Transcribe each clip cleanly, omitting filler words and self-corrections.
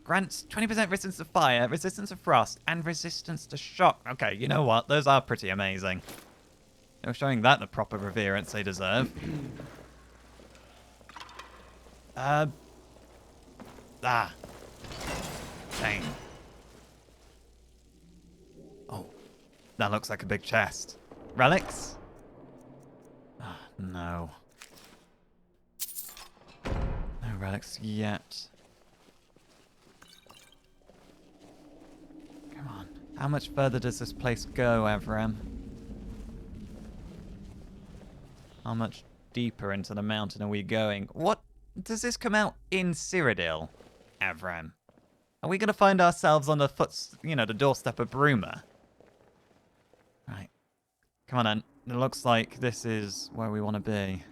Grants 20% resistance to fire, resistance to frost, and resistance to shock. Okay, you know what? Those are pretty amazing. They're showing that the proper reverence they deserve. Dang. Oh, that looks like a big chest. Relics? Oh, no. No relics yet. Come on. How much further does this place go, Avram? How much deeper into the mountain are we going? What? Does this come out in Cyrodiil, Avram? Are we going to find ourselves on the the doorstep of Bruma? Right. Come on, then. It looks like this is where we want to be.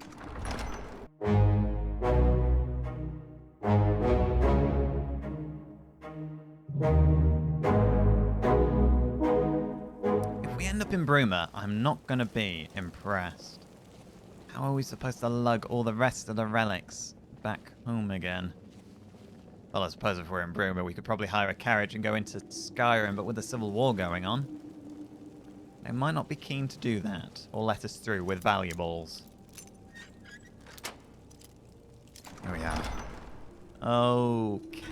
If we end up in Bruma, I'm not going to be impressed. How are we supposed to lug all the rest of the relics back home again? Well, I suppose if we're in Bruma, we could probably hire a carriage and go into Skyrim, but with the Civil War going on, they might not be keen to do that, or let us through with valuables. Here we are. Okay.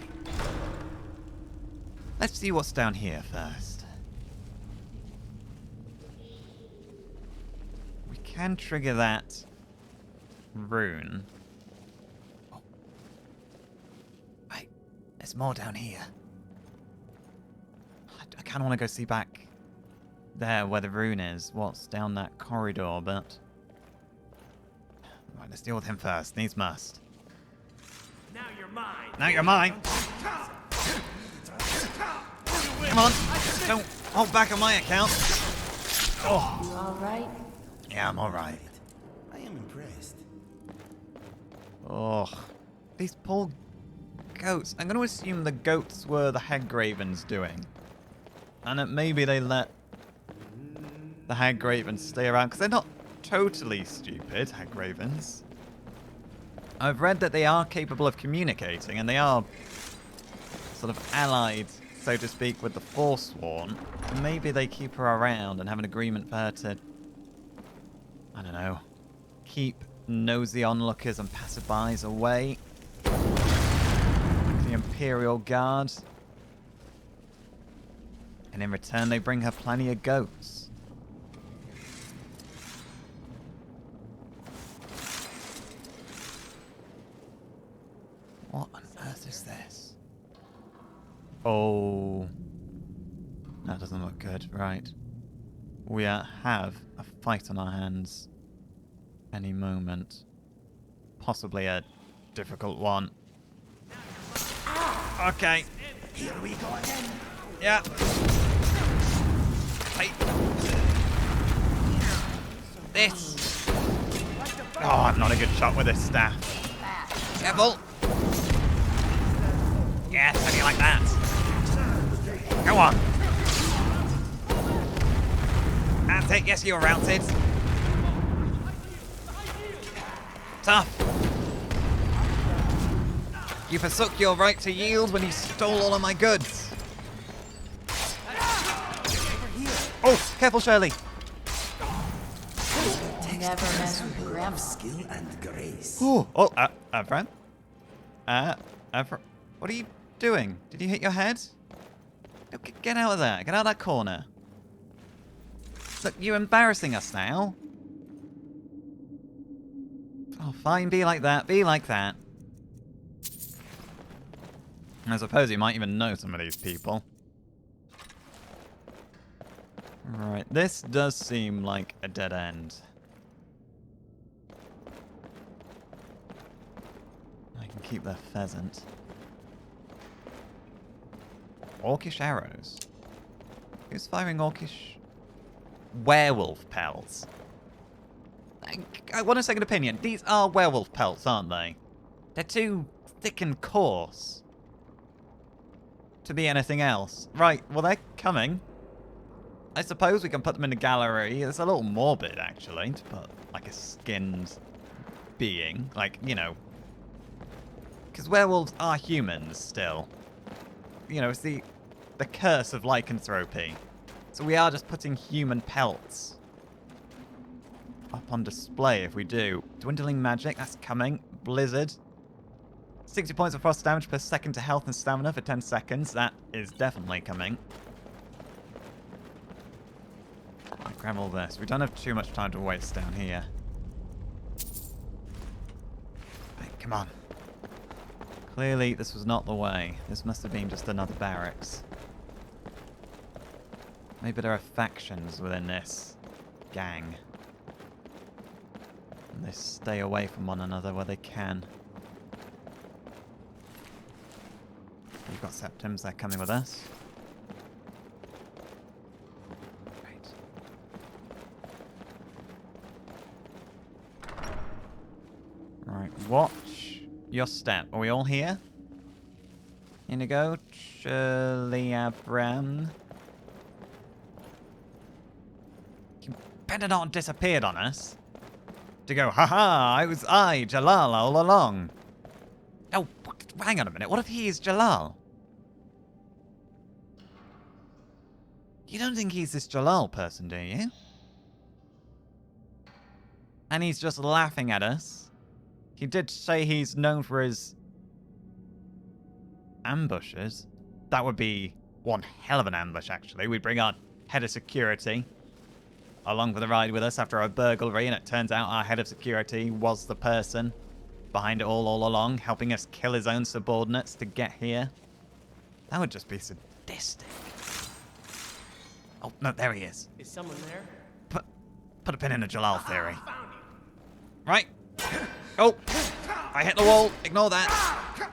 Let's see what's down here first. We can trigger that rune. Oh. Wait, there's more down here. I kind of want to go see back there where the rune is, what's down that corridor, but... Right, let's deal with him first. Needs must. Now you're mine. Now you're mine. Come on. Don't hold back on my account. Oh. You all right? Yeah, I'm all right. I am impressed. Oh. These poor goats. I'm going to assume the goats were the Hagravens doing. And that maybe they let the Hagravens stay around, because they're not totally stupid, Hagravens. I've read that they are capable of communicating, and they are sort of allied, so to speak, with the Forsworn. Maybe they keep her around and have an agreement for her to, I don't know, keep nosy onlookers and passerbys away. Like the Imperial Guard. And in return, they bring her plenty of goats. What on earth is this? Oh. That doesn't look good. Right. We have a fight on our hands any moment. Possibly a difficult one. Okay. Here we go again. Yeah. Hey. This. Oh, I'm not a good shot with this staff. Careful. Yes, how do you like that? Go on. That's it. Yes, you're routed. Tough. You forsook your right to yield when you stole all of my goods. Oh, careful, Shirley. Never mess with Grandma. Skill and grace. Oh, Avram? Avram, what are you doing? Did you hit your head? Get out of there. Get out of that corner. Look, you're embarrassing us now. Oh, fine. Be like that. Be like that. I suppose you might even know some of these people. Right, this does seem like a dead end. I can keep their pheasant. Orcish arrows. Who's firing orcish? Werewolf pelts. I want a second opinion. These are werewolf pelts, aren't they? They're too thick and coarse to be anything else. Right, well, they're coming. I suppose we can put them in a gallery. It's a little morbid, actually, to put, like, a skinned being. Like, you know. Because werewolves are humans, still. you know, it's the curse of lycanthropy. So we are just putting human pelts up on display if we do. Dwindling magic, that's coming. Blizzard. 60 points of frost damage per second to health and stamina for 10 seconds. That is definitely coming. I'll grab all this. We don't have too much time to waste down here. Right, come on. Clearly, this was not the way. This must have been just another barracks. Maybe there are factions within this gang. And they stay away from one another where they can. We've got Septims, they're coming with us. Right. Right, watch your step. Are we all here? Inigo, Chiliabram. You better not have disappeared on us. To go, haha, it was I, Jalal, all along. Oh, hang on a minute. What if he is Jalal? You don't think he's this Jalal person, do you? And he's just laughing at us. He did say he's known for his ambushes. That would be one hell of an ambush, actually. We'd bring our head of security along for the ride with us after our burglary, and it turns out our head of security was the person behind it all along, helping us kill his own subordinates to get here. That would just be sadistic. Oh, no, there he is. Is someone there? Put a pin in the Jalal theory. Right. Oh, I hit the wall. Ignore that.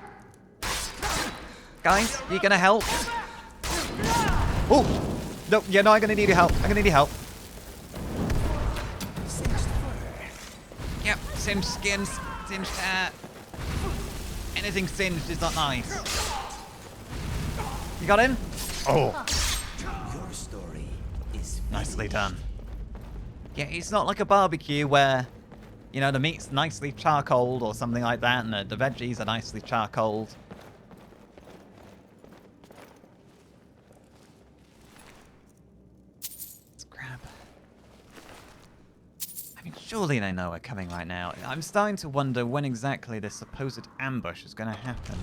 Guys, you gonna help? Oh, no, you're not gonna need your help. I'm gonna need your help. Yep, singed skins, singed hair. Anything singed is not nice. You got in? Oh. Your story is Nicely done. Yeah, it's not like a barbecue where, you know, the meat's nicely charcoaled or something like that, and the veggies are nicely charcoaled. Let's grab. I mean, surely they know we're coming right now. I'm starting to wonder when exactly this supposed ambush is going to happen.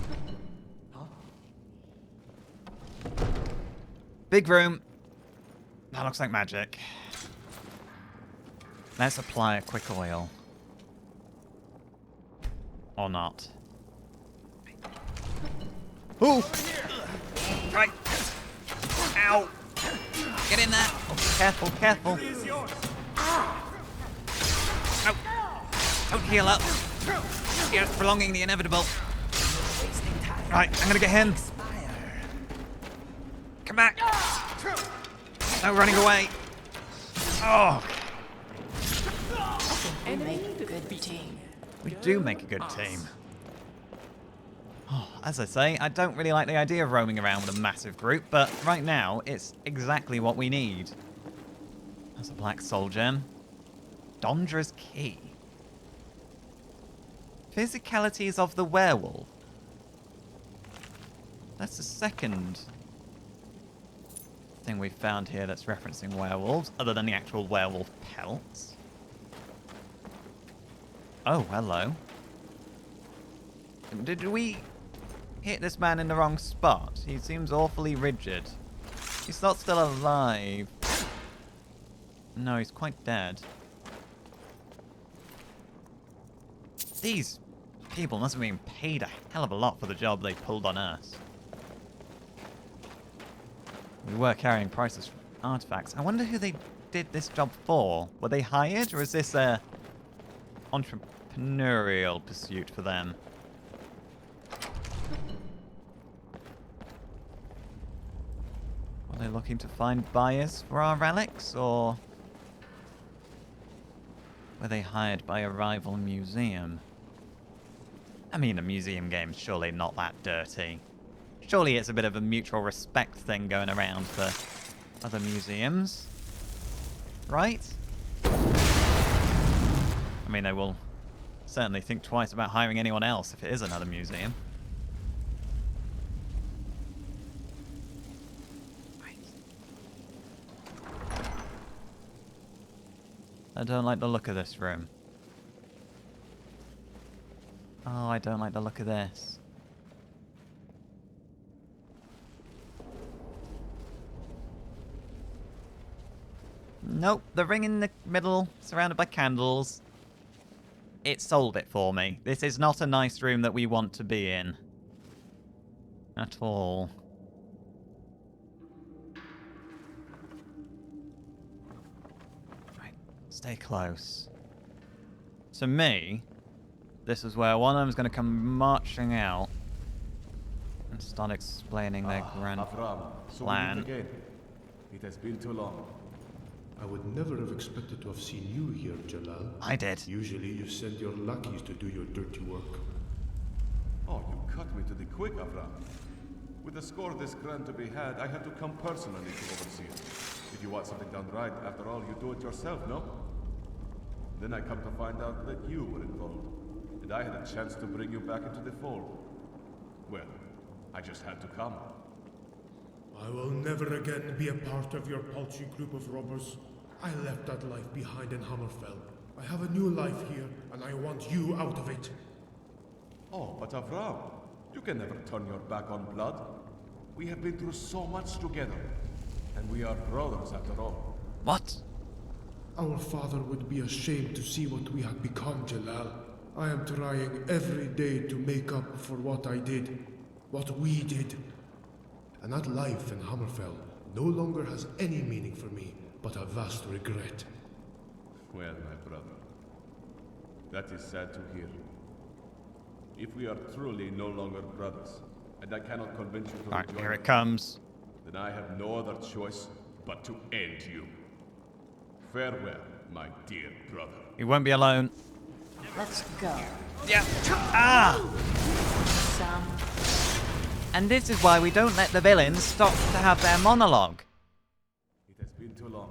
Big room. That looks like magic. Let's apply a quick oil. Or not. Ooh! Right. Ow! Get in there! Oh, careful, careful. Ow! Don't heal up. You're prolonging the inevitable. Right, I'm gonna get him. Come back! No running away. Oh! We make a good team. We do make a good team. Oh, as I say, I don't really like the idea of roaming around with a massive group, but right now, it's exactly what we need. That's a black soul gem. Dondra's Key. Physicalities of the werewolf. That's the second thing we've found here that's referencing werewolves, other than the actual werewolf pelts. Oh, hello. Did we hit this man in the wrong spot? He seems awfully rigid. He's not still alive. No, he's quite dead. These people must have been paid a hell of a lot for the job they pulled on us. We were carrying priceless artifacts. I wonder who they did this job for. Were they hired, or is this a entrepreneurial pursuit for them? Were they looking to find buyers for our relics, or were they hired by a rival museum? I mean, a museum game's surely not that dirty. Surely it's a bit of a mutual respect thing going around for other museums. Right? I mean, they will certainly think twice about hiring anyone else if it is another museum. I don't like the look of this room. Oh, I don't like the look of this. Nope, the ring in the middle, surrounded by candles. It sold it for me. This is not a nice room that we want to be in. At all. Right, stay close. To me, this is where one of them is going to come marching out and start explaining their grand Avram, so we plan. meet again. It has been too long. I would never have expected to have seen you here, Jalal. I did. Usually you send your lackeys to do your dirty work. Oh, you cut me to the quick, Avram. With a score this grand to be had, I had to come personally to oversee it. If you want something done right, after all, you do it yourself, no? Then I come to find out that you were involved, and I had a chance to bring you back into the fold. Well, I just had to come. I will never again be a part of your paltry group of robbers. I left that life behind in Hammerfell. I have a new life here, and I want you out of it. Oh, but Avram, you can never turn your back on blood. We have been through so much together, and we are brothers after all. What? Our father would be ashamed to see what we had become, Jalal. I am trying every day to make up for what I did, what we did. And that life in Hammerfell no longer has any meaning for me, but a vast regret. Well, my brother, that is sad to hear. If we are truly no longer brothers, and I cannot convince you to Alright, rejoin here me, it comes. then I have no other choice but to end you. Farewell, my dear brother. You won't be alone. Let's go. Yeah. Ah! Sam. And this is why we don't let the villains stop to have their monologue. It has been too long.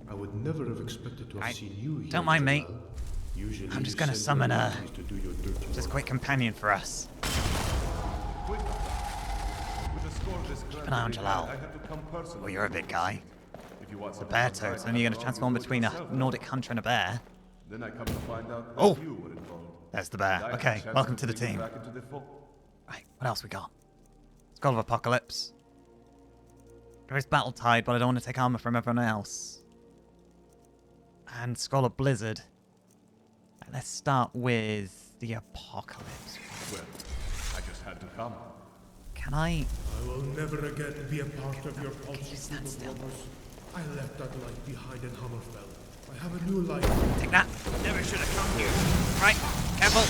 I would never have expected to have seen you here. Don't mind me. Jalal. Usually I'm just you gonna send summon your a lackeys to do your dirty just work. quick companion for us. Quick, with a score this grand an eye on to be Jalal. had, I had to come personally. Well, you're a big guy. If you want The something bear done right, toad's only going to after all, transform you do it between a yourself, no? Nordic hunter and a bear. Then I come to find out that Oh! you were involved. There's the And bear. I had a Okay, chance welcome to the bring you team. back into the fold. Right, what else we got? Skull of Apocalypse. There is Battle Tide, but I don't want to take armor from everyone else. And Skull of Blizzard. Right, let's start with the Apocalypse. Well, I just had to come. Can I? I will never again be a part of your paltry just group stand of still? robbers. I left that life behind in Hammerfell. I have a new life. Take that. Never should have come here. Right, careful.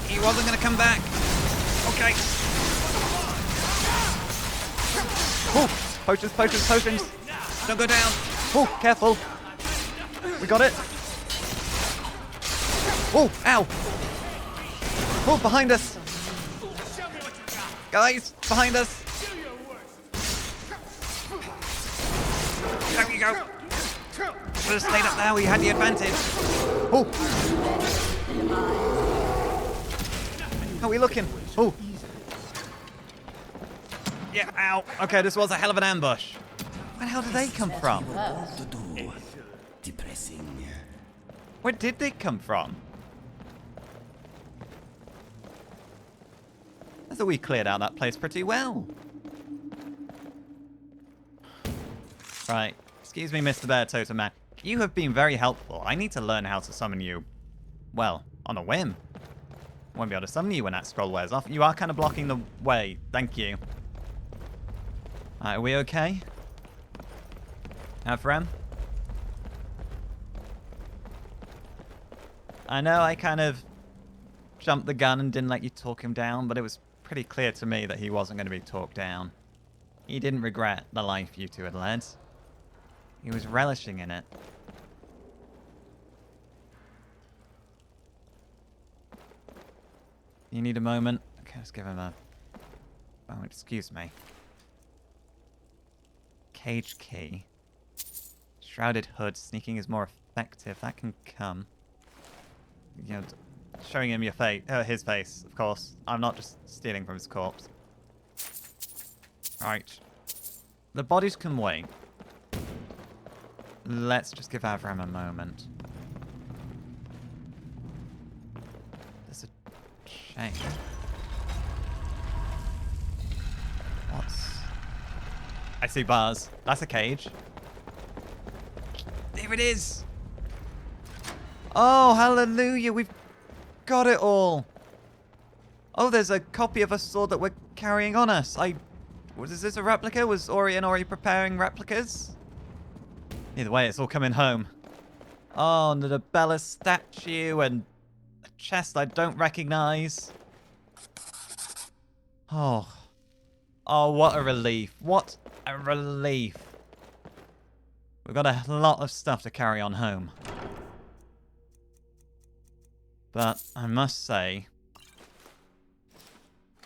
He wasn't going to come back. Okay. Oh, potions, potions, potions. Don't go down. Oh, careful. We got it. Oh, ow. Oh, behind us. Guys, behind us. There you go. Should have stayed up there. We had the advantage. Oh. How are we looking? Oh. Yeah, ow. Okay, this was a hell of an ambush. Where the hell did they come from? To do. Depressing. Where did they come from? I thought we cleared out that place pretty well. Right. Excuse me, Mr. Bear Totem Man. You have been very helpful. I need to learn how to summon you, well, on a whim. I won't be able to summon you when that scroll wears off. You are kind of blocking the way. Thank you. Alright, are we okay? Frem? I know I kind of jumped the gun and didn't let you talk him down, but it was pretty clear to me that he wasn't going to be talked down. He didn't regret the life you two had led. He was relishing in it. You need a moment? Okay, let's give him a moment. Excuse me. Cage key. Shrouded hood. Sneaking is more effective. That can come. You know, showing him your face, his face, of course. I'm not just stealing from his corpse. Right. The bodies can wait. let's just give Avram a moment. There's a chain. What's... I see bars. That's a cage. There it is! Oh, hallelujah! We've got it all! Oh, there's a copy of a sword that we're carrying on us. Is this a replica? Was Ori and Ori preparing replicas? Either way, it's all coming home. Oh, and the Bella statue and a chest I don't recognize. Oh. Oh, what a relief. What a relief. We've got a lot of stuff to carry on home. But I must say,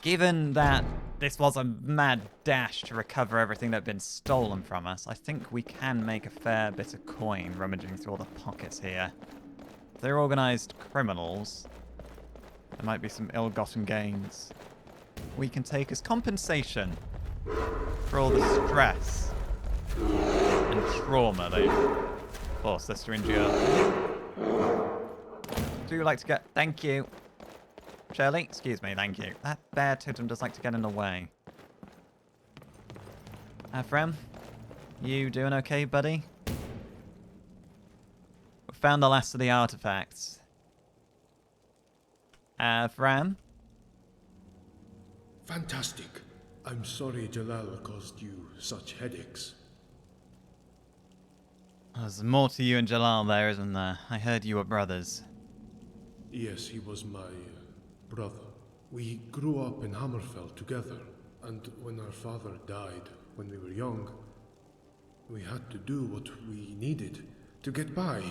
given that this was a mad dash to recover everything that had been stolen from us, I think we can make a fair bit of coin rummaging through all the pockets here. If they're organised criminals, there might be some ill-gotten gains we can take as compensation for all the stress and trauma they've forced us to endure. Do you like to get... Thank you. Shirley? Excuse me, thank you. That bear totem does like to get in the way. Avram? You doing okay, buddy? We found the last of the artifacts. Avram? Fantastic. I'm sorry Jalal caused you such headaches. There's more to you and Jalal there, isn't there? I heard you were brothers. Yes, he was my brother. We grew up in Hammerfell together, and when our father died when we were young, we had to do what we needed to get by.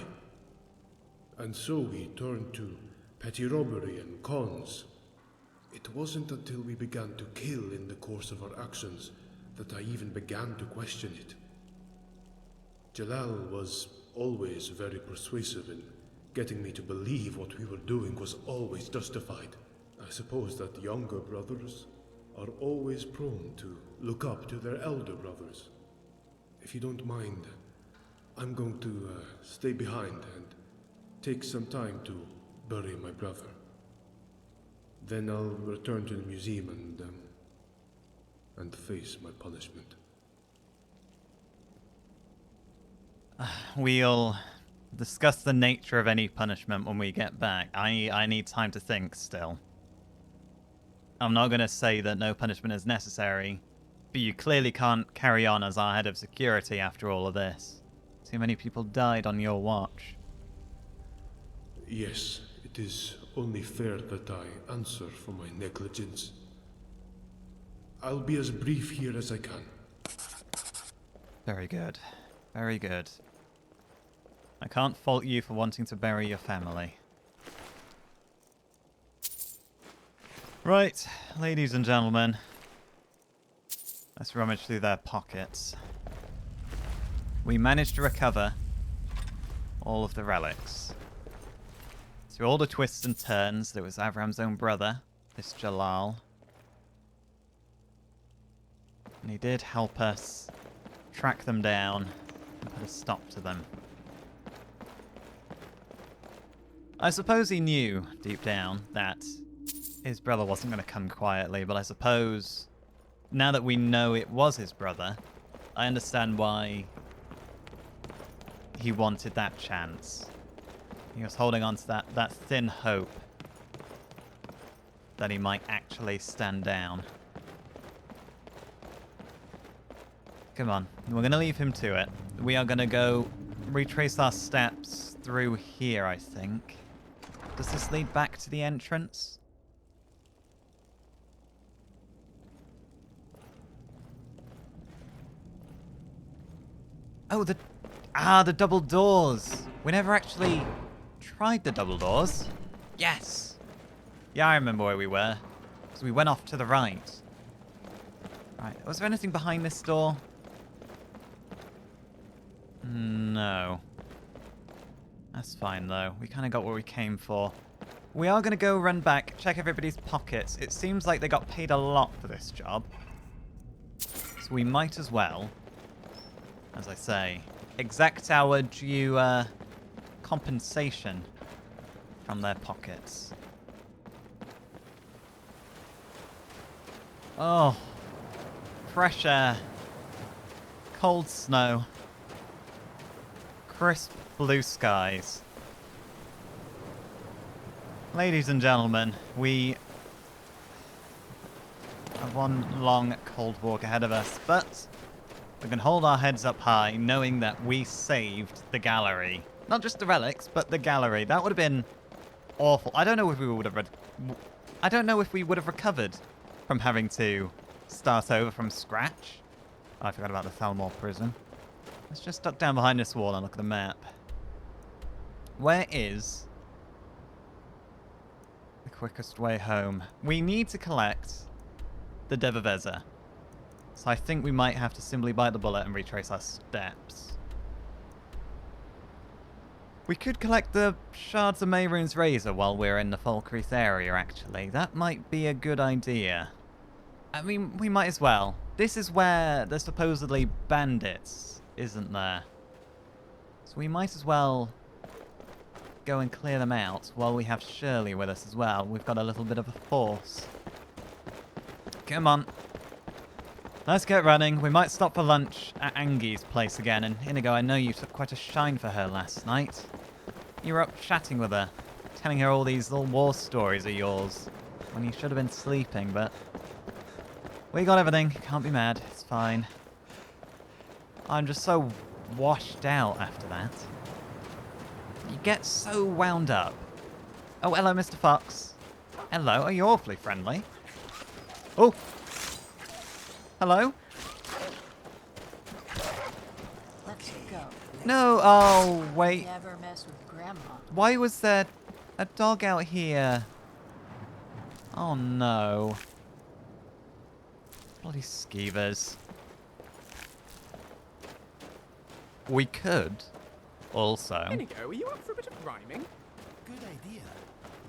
And so we turned to petty robbery and cons. It wasn't until we began to kill in the course of our actions that I even began to question it. Jalal was always very persuasive in getting me to believe what we were doing was always justified. I suppose that younger brothers are always prone to look up to their elder brothers. If you don't mind, I'm going to stay behind and take some time to bury my brother. Then I'll return to the museum and face my punishment. We'll discuss the nature of any punishment when we get back. I need time to think still. I'm not going to say that no punishment is necessary, but you clearly can't carry on as our head of security after all of this. Too many people died on your watch. Yes, it is only fair that I answer for my negligence. I'll be as brief here as I can. Very good. Very good. I can't fault you for wanting to bury your family. Right, ladies and gentlemen. Let's rummage through their pockets. We managed to recover all of the relics. Through all the twists and turns, there was Avram's own brother, this Jalal. And he did help us track them down and put a stop to them. I suppose he knew, deep down, that his brother wasn't going to come quietly, but I suppose, now that we know it was his brother, I understand why he wanted that chance. He was holding on to that thin hope that he might actually stand down. Come on, we're going to leave him to it. We are going to go retrace our steps through here, I think. Does this lead back to the entrance? Oh, the double doors. We never actually tried the double doors. Yes. Yeah, I remember where we were. So we went off to the right. Right, was there anything behind this door? No. That's fine, though. We kind of got what we came for. We are going to go run back, check everybody's pockets. It seems like they got paid a lot for this job. So we might as well, as I say, exact our due compensation from their pockets. Oh, fresh air, cold snow, crisp blue skies. Ladies and gentlemen, we have one long cold walk ahead of us, but we can hold our heads up high knowing that we saved the gallery. Not just the relics, but the gallery. That would have been awful. I don't know if we would have recovered from having to start over from scratch. Oh, I forgot about the Thalmor Prison. Let's just duck down behind this wall and look at the map. Where is the quickest way home? We need to collect the Devaveza. So I think we might have to simply bite the bullet and retrace our steps. We could collect the shards of Mehrunes Razor while we're in the Falkreath area, actually. That might be a good idea. I mean, we might as well. This is where there's supposedly bandits, isn't there? So we might as well go and clear them out while we have Shirley with us as well. We've got a little bit of a force. Come on. Let's get running. We might stop for lunch at Angie's place again. And Inigo, I know you took quite a shine for her last night. You were up chatting with her, telling her all these little war stories of yours, when you should have been sleeping, but we got everything. Can't be mad. It's fine. I'm just so washed out after that. You get so wound up. Oh, hello, Mr. Fox. Hello. Oh, you're awfully friendly. Oh. Hello? Let's go. No. Oh, wait. Never mess with Grandma. Why was there a dog out here? Oh, no. Bloody skeevers. We could also. Inigo, are you up for a bit of rhyming? Good idea.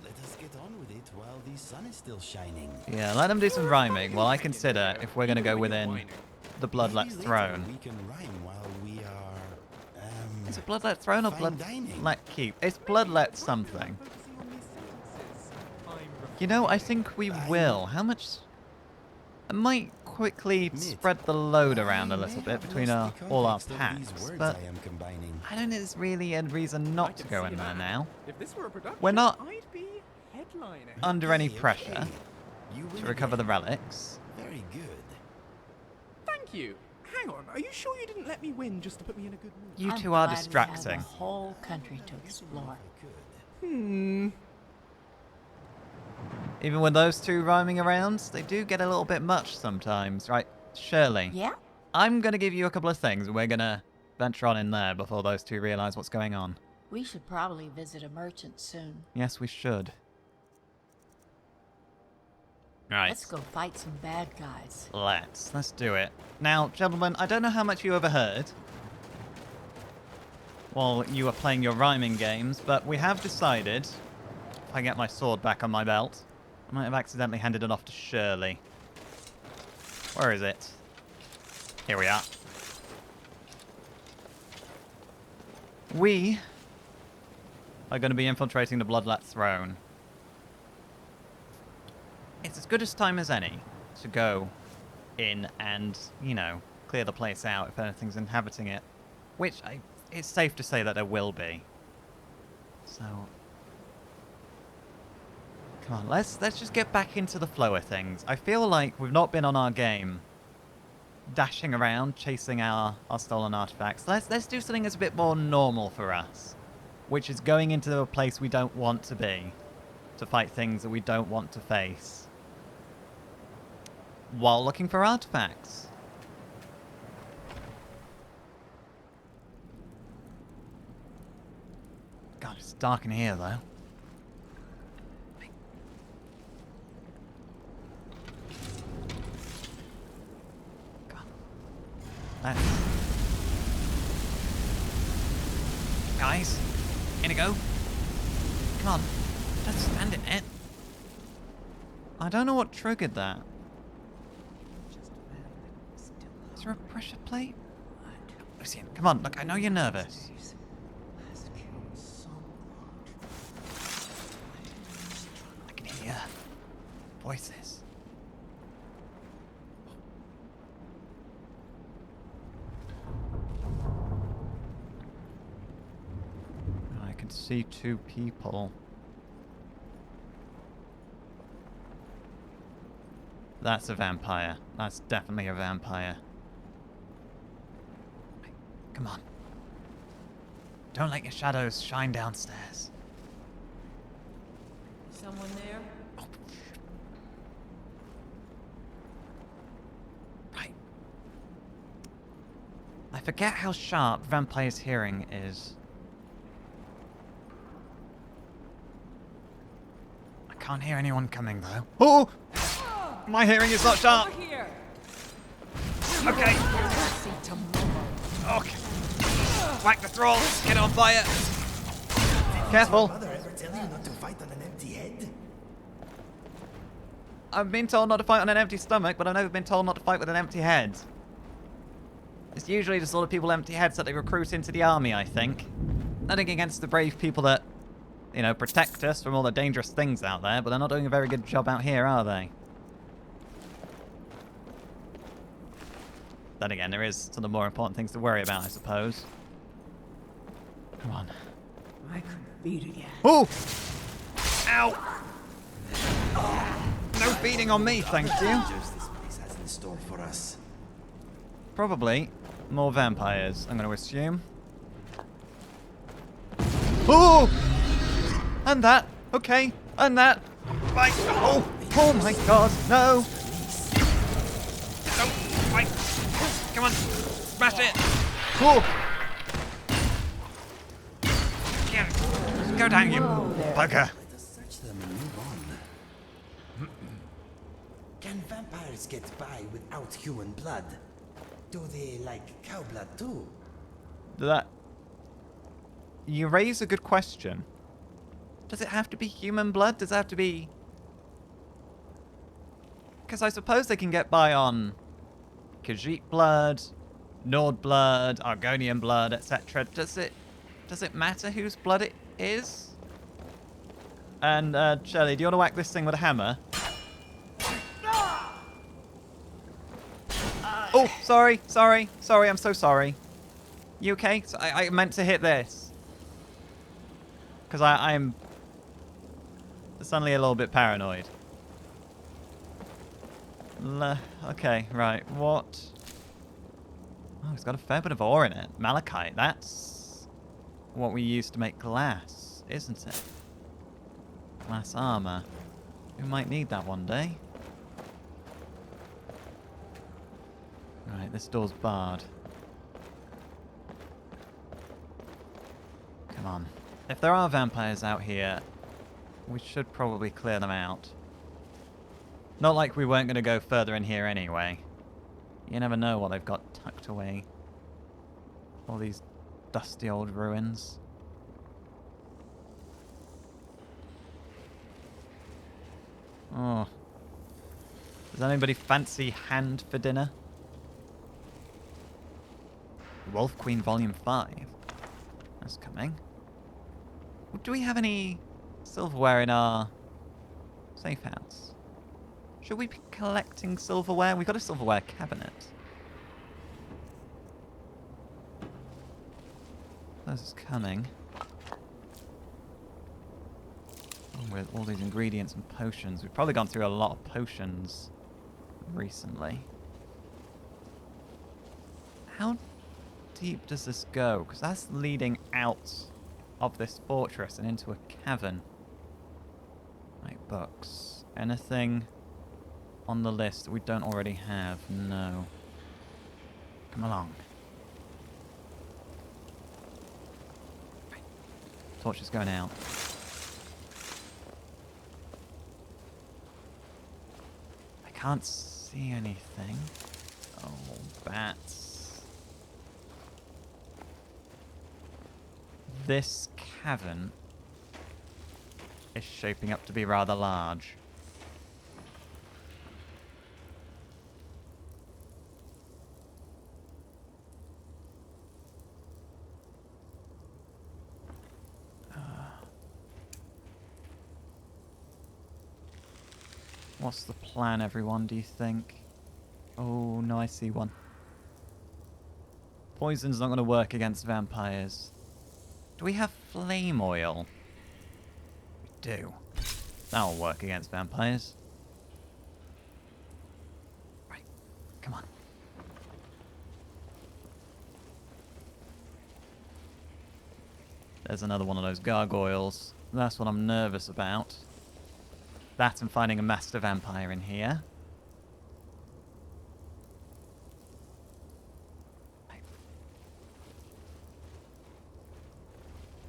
Let us get on with it while the sun is still shining. Yeah, let them do some rhyming while I consider if we're going to go within the Bloodline Maybe later Throne. we can rhyme while we are. Is it Bloodlet Throne or fine dining. Bloodlet Keep? It's Bloodlet something. You know, I think we will. How much? I might quickly spread the load around a little bit between all our packs, but I don't think there's really a reason not to go in there now. If this were a production, We're not I'd be headlining. under any Okay, pressure okay. You win to recover the again. relics. Very good. Thank you. Hang on, are you sure you didn't let me win just to put me in a good mood? You I'm two are glad we distracting. have a whole country to explore. Even with those two rhyming around, they do get a little bit much sometimes, right? Shirley, Yeah? I'm going to give you a couple of things, and we're going to venture on in there before those two realize what's going on. We should probably visit a merchant soon. Yes, we should. Right. Let's go fight some bad guys. Let's do it. Now, gentlemen, I don't know how much you overheard while you were playing your rhyming games, but we have decided, if I get my sword back on my belt, I might have accidentally handed it off to Shirley. Where is it? Here we are. We are going to be infiltrating the Bloodlet Throne. It's as good a time as any to go in and, you know, clear the place out if anything's inhabiting it. Which, it's safe to say that there will be. So, come on, let's just get back into the flow of things. I feel like we've not been on our game dashing around, chasing our stolen artifacts. Let's do something that's a bit more normal for us. Which is going into a place we don't want to be. To fight things that we don't want to face. While looking for artifacts. God, it's dark in here, though. God. Guys, Inigo. Come on, don't stand in it. I don't know what triggered that. Is there a pressure plate? Ursine, come on. Look, I know you're nervous. I can hear voices. I can see two people. That's a vampire. That's definitely a vampire. Come on. Don't let your shadows shine downstairs. Someone there? Oh. Right. I forget how sharp vampire's hearing is. I can't hear anyone coming though. Oh! My hearing is not sharp. Over here. Okay. See tomorrow. Okay. Whack the thralls. Get on fire. Careful. Mother ever tell you not to fight on an empty head? I've been told not to fight on an empty stomach, but I've never been told not to fight with an empty head. It's usually the sort of people with empty heads that they recruit into the army, I think. Nothing against the brave people that, you know, protect us from all the dangerous things out there, but they're not doing a very good job out here, are they? Then again, there is some of the more important things to worry about, I suppose. Come on. I couldn't beat it yet. Oh! Ow! No feeding on me, thank you. Dangers this place has in store for us. Probably more vampires, I'm going to assume. Oh! And that. Okay. And that. Right. Oh! Oh my god, no! No! Right. Come on. Smash it! Oh! Get it. Go down, you bugger. Let us search them and move on. Can vampires get by without human blood? Do they like cow blood too? That... You raise a good question. Does it have to be human blood? Does it have to be... Because I suppose they can get by on Khajiit blood, Nord blood, Argonian blood, etc. Does it matter whose blood it is? And, Shelley, do you want to whack this thing with a hammer? Oh, sorry, I'm so sorry. You okay? So I meant to hit this. Because I'm suddenly a little bit paranoid. Okay, right, what? Oh, it's got a fair bit of ore in it. Malachite, that's what we use to make glass, isn't it? Glass armor. We might need that one day. Right, this door's barred. Come on. If there are vampires out here, we should probably clear them out. Not like we weren't going to go further in here anyway. You never know what they've got tucked away. All these dusty old ruins. Oh. Does anybody fancy hand for dinner? Wolf Queen Volume 5. That's coming. Do we have any silverware in our safe house? Should we be collecting silverware? We've got a silverware cabinet. This is coming. With all these ingredients and potions. We've probably gone through a lot of potions recently. How deep does this go? Because that's leading out of this fortress and into a cavern. Right, books. Anything on the list that we don't already have? No. Come along. Right. Torch is going out. I can't see anything. Oh, bats. This cavern is shaping up to be rather large. What's the plan, everyone, do you think? Oh, no, I see one. Poison's not going to work against vampires. Do we have flame oil? We do. That'll work against vampires. Right. Come on. There's another one of those gargoyles. That's what I'm nervous about. That and finding a master vampire in here.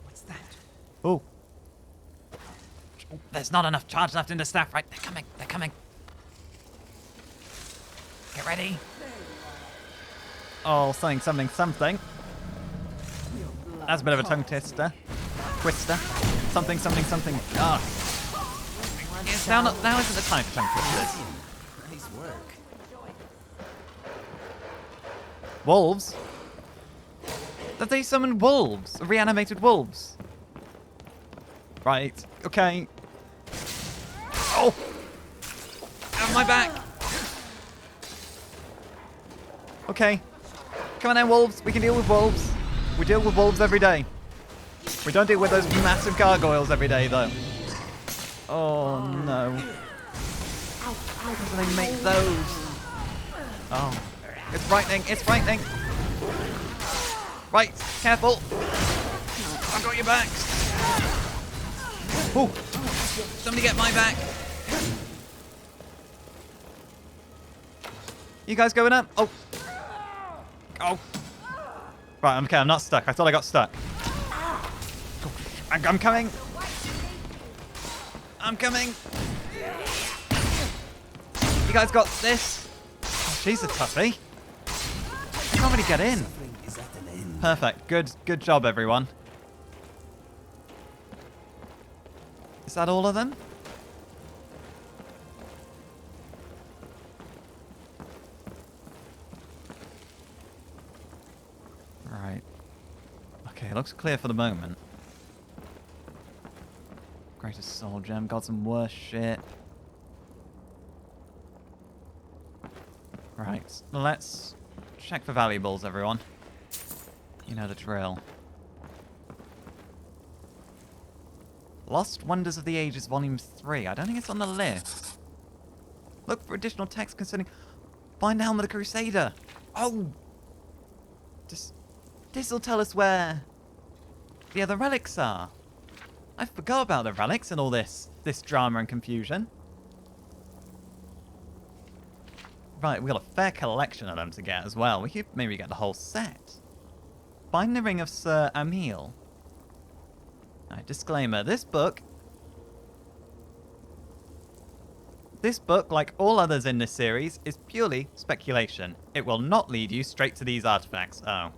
What's that? Oh. There's not enough charge left in the staff, right? They're coming. They're coming. Get ready. Oh, something. That's a bit of a tongue twister. Something. Ah. Yes, now isn't the time for tongue twisters. Nice work. Wolves? Have they summoned wolves? Reanimated wolves? Right, okay. Oh! Have my back! Okay. Come on then, wolves. We can deal with wolves. We deal with wolves every day. We don't deal with those massive gargoyles every day, though. Oh, no. How do they make those? Oh. It's frightening. Right, careful. I've got your backs. Oh, somebody get my back. You guys going up? Oh. Right, okay, I'm not stuck. I thought I got stuck. I'm coming. You guys got this? Oh, she's a toughie. I can't really get in. Perfect. Good job, everyone. Is that all of them? Right. Okay, it looks clear for the moment. Greatest soul gem, got some worse shit. Right, let's check for valuables, everyone. You know the drill. Lost Wonders of the Ages, Volume 3. I don't think it's on the list. Look for additional text concerning... Find the Helm of the Crusader. Oh! This'll tell us where the other relics are. I forgot about the relics and all this drama and confusion. Right, we got a fair collection of them to get as well. We could maybe get the whole set. Find the Ring of Sir Amil. Alright, disclaimer. This book, like all others in this series, is purely speculation. It will not lead you straight to these artifacts. Oh.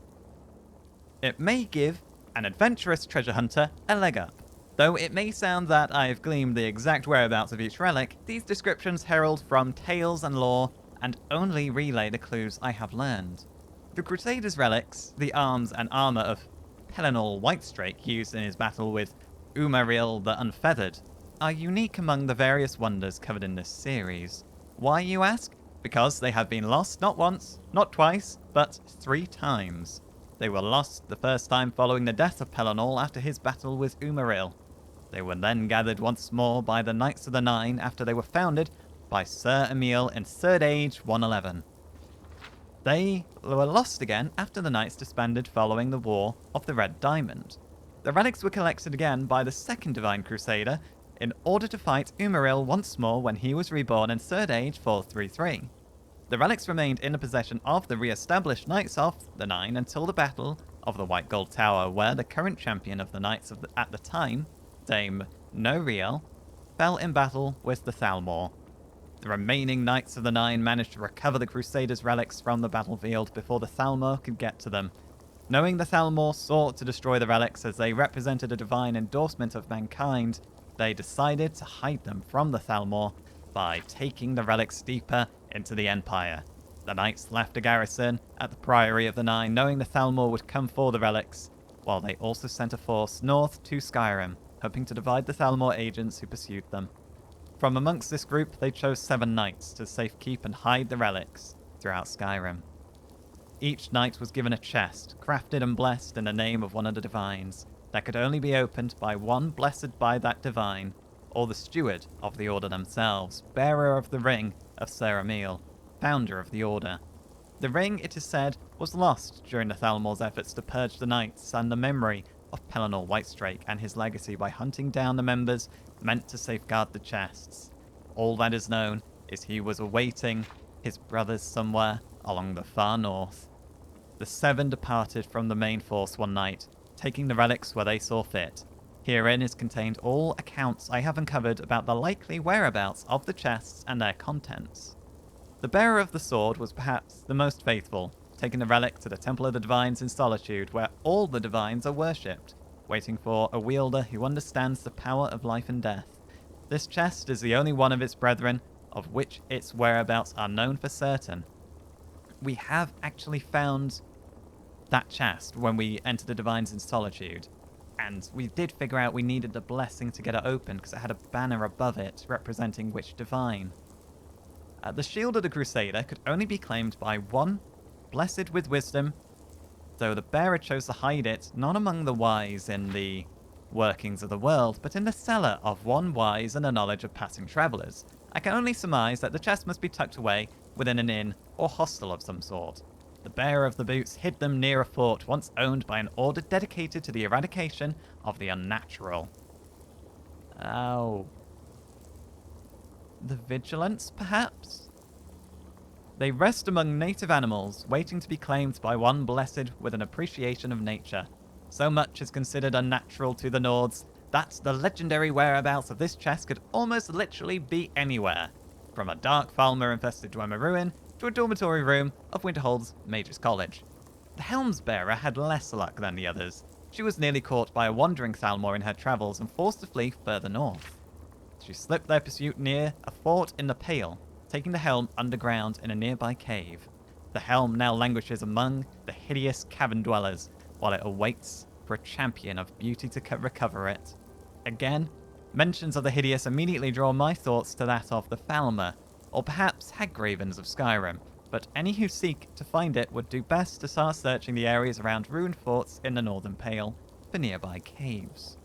It may give an adventurous treasure hunter a leg up. Though it may sound that I've gleaned the exact whereabouts of each relic, these descriptions herald from tales and lore and only relay the clues I have learned. The Crusaders' relics, the arms and armor of Pelennor Whitestrake used in his battle with Umaril the Unfeathered, are unique among the various wonders covered in this series. Why, you ask? Because they have been lost not once, not twice, but 3 times. They were lost the first time following the death of Pelennor after his battle with Umaril. They were then gathered once more by the Knights of the Nine after they were founded by Sir Amil in 3rd Age 111. They were lost again after the Knights disbanded following the War of the Red Diamond. The relics were collected again by the 2nd Divine Crusader in order to fight Umaril once more when he was reborn in 3rd Age 433. The relics remained in the possession of the re-established Knights of the Nine until the Battle of the White Gold Tower, where the current champion of the Knights at the time, Dame Noriel, fell in battle with the Thalmor. The remaining Knights of the Nine managed to recover the Crusaders' relics from the battlefield before the Thalmor could get to them. Knowing the Thalmor sought to destroy the relics as they represented a divine endorsement of mankind, they decided to hide them from the Thalmor by taking the relics deeper into the Empire. The Knights left a garrison at the Priory of the Nine, knowing the Thalmor would come for the relics, while they also sent a force north to Skyrim, hoping to divide the Thalmor agents who pursued them. From amongst this group, they chose 7 knights to safekeep and hide the relics throughout Skyrim. Each knight was given a chest, crafted and blessed in the name of one of the divines, that could only be opened by one blessed by that divine, or the steward of the order themselves, bearer of the ring of Sarameal, founder of the order. The ring, it is said, was lost during the Thalmor's efforts to purge the knights and the memory of Pelennor Whitestrake and his legacy by hunting down the members meant to safeguard the chests. All that is known is he was awaiting his brothers somewhere along the far north. The 7 departed from the main force one night, taking the relics where they saw fit. Herein is contained all accounts I have uncovered about the likely whereabouts of the chests and their contents. The bearer of the sword was perhaps the most faithful, taking the relic to the Temple of the Divines in Solitude, where all the divines are worshipped, waiting for a wielder who understands the power of life and death. This chest is the only one of its brethren of which its whereabouts are known for certain. We have actually found that chest when we entered the Divines in Solitude, and we did figure out we needed the blessing to get it open because it had a banner above it representing which divine. The shield of the Crusader could only be claimed by one blessed with wisdom, though the bearer chose to hide it not among the wise in the workings of the world, but in the cellar of one wise and a knowledge of passing travellers. I can only surmise that the chest must be tucked away within an inn or hostel of some sort. The bearer of the boots hid them near a fort once owned by an order dedicated to the eradication of the unnatural. Oh. The Vigilance, perhaps? They rest among native animals, waiting to be claimed by one blessed with an appreciation of nature. So much is considered unnatural to the Nords that the legendary whereabouts of this chest could almost literally be anywhere, from a dark Thalmor-infested Dwemer ruin to a dormitory room of Winterhold's Mage's College. The Helm's bearer had less luck than the others. She was nearly caught by a wandering Thalmor in her travels and forced to flee further north. She slipped their pursuit near a fort in the Pale, taking the helm underground in a nearby cave. The helm now languishes among the hideous cavern dwellers, while it awaits for a champion of beauty to recover it. Again, mentions of the hideous immediately draw my thoughts to that of the Thalmor, or perhaps Hagravens of Skyrim, but any who seek to find it would do best to start searching the areas around ruined forts in the Northern Pale for nearby caves.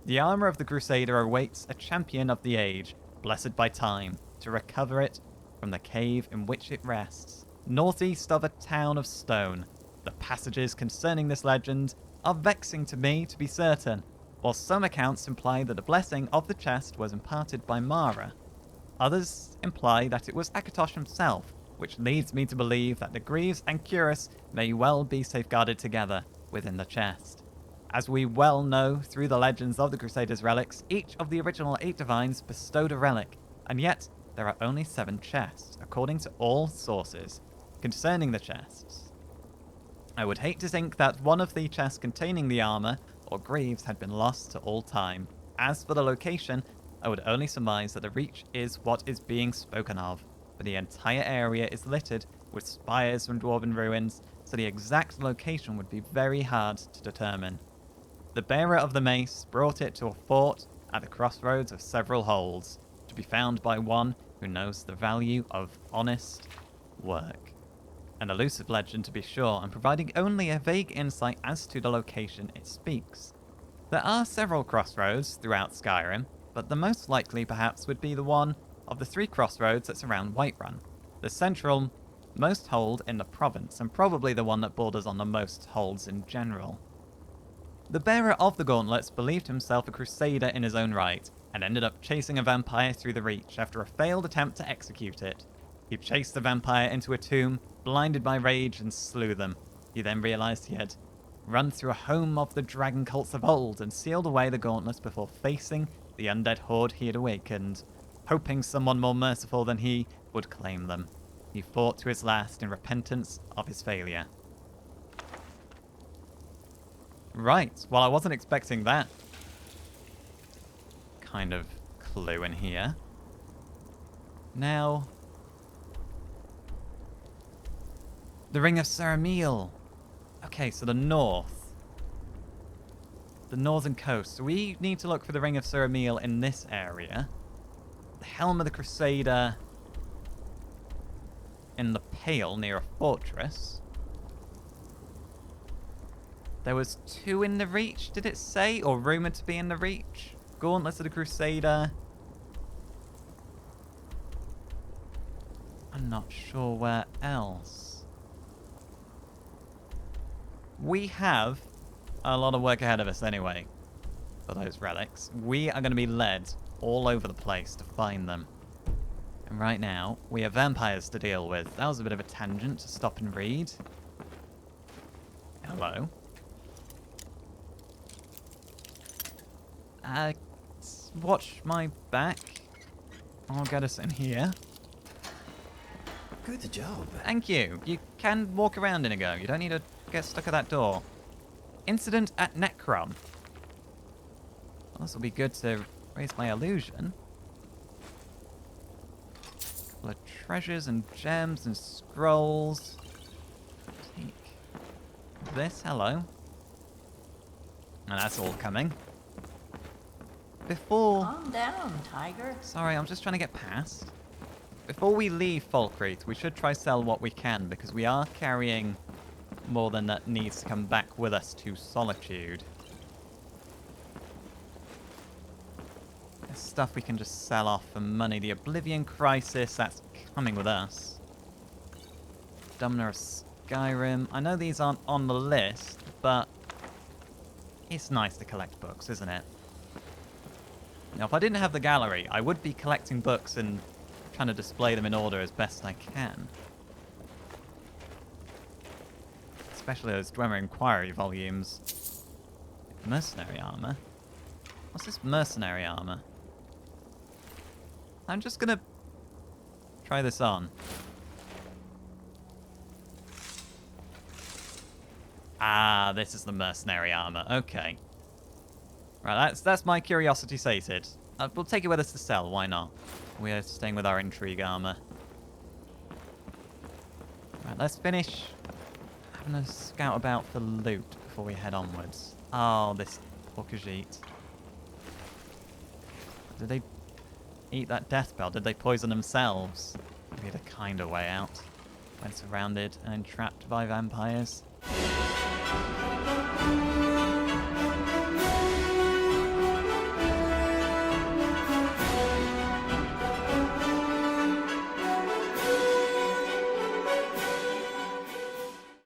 The armor of the Crusader awaits a champion of the age, blessed by time, to recover it from the cave in which it rests, northeast of a town of stone. The passages concerning this legend are vexing to me, to be certain, while some accounts imply that the blessing of the chest was imparted by Mara. Others imply that it was Akatosh himself, which leads me to believe that the Greaves and Cuirass may well be safeguarded together within the chest. As we well know through the legends of the Crusaders Relics, each of the original 8 divines bestowed a relic, and yet there are only 7 chests, according to all sources, concerning the chests. I would hate to think that one of the chests containing the armor or greaves had been lost to all time. As for the location, I would only surmise that the Reach is what is being spoken of, but the entire area is littered with spires from dwarven ruins, so the exact location would be very hard to determine. The bearer of the mace brought it to a fort at the crossroads of several holds, to be found by one who knows the value of honest work. An elusive legend, to be sure, and providing only a vague insight as to the location it speaks. There are several crossroads throughout Skyrim, but the most likely perhaps would be the one of the 3 crossroads that surround Whiterun, the central most hold in the province, and probably the one that borders on the most holds in general. The bearer of the gauntlets believed himself a crusader in his own right, and ended up chasing a vampire through the Reach after a failed attempt to execute it. He chased the vampire into a tomb, blinded by rage, and slew them. He then realized he had run through a home of the dragon cults of old and sealed away the gauntlets before facing the undead horde he had awakened, hoping someone more merciful than he would claim them. He fought to his last in repentance of his failure. Right, well, I wasn't expecting that kind of clue in here. Now, the Ring of Sarameal. Okay, so the north. The northern coast. So we need to look for the Ring of Sarameal in this area. the helm of the Crusader in the Pale near a fortress. There was 2 in the Reach, did it say? Or rumoured to be in the Reach? Gauntlets of the Crusader. I'm not sure where else. We have a lot of work ahead of us anyway for those relics. We are going to be led all over the place to find them. And right now, we have vampires to deal with. That was a bit of a tangent to stop and read. Hello. Watch my back. I'll get us in here. Good job. Thank you. You can walk around in a go. You don't need to get stuck at that door. Incident at Necrom. Well, this will be good to raise my illusion. Couple of treasures and gems and scrolls. Take this. Hello. And that's all coming. Before... Calm down, Tiger. Sorry, I'm just trying to get past. Before we leave Falkreath, we should try sell what we can, because we are carrying more than that needs to come back with us to Solitude. There's stuff we can just sell off for money. The Oblivion Crisis, that's coming with us. Dumner of Skyrim. I know these aren't on the list, but it's nice to collect books, isn't it? Now, if I didn't have the gallery, I would be collecting books and trying to display them in order as best I can. Especially those Dwemer Inquiry volumes. Mercenary Armor? What's this Mercenary Armor? I'm just gonna try this on. Ah, this is the Mercenary Armor. Okay. Right, that's my curiosity sated. We'll take it with us to sell, why not? We're staying with our Intrigue armor. Right, let's finish having a scout about for loot before we head onwards. Oh, this Khajiit. Did they eat that death bell? Did they poison themselves? Maybe the kinder way out. When surrounded and entrapped by vampires.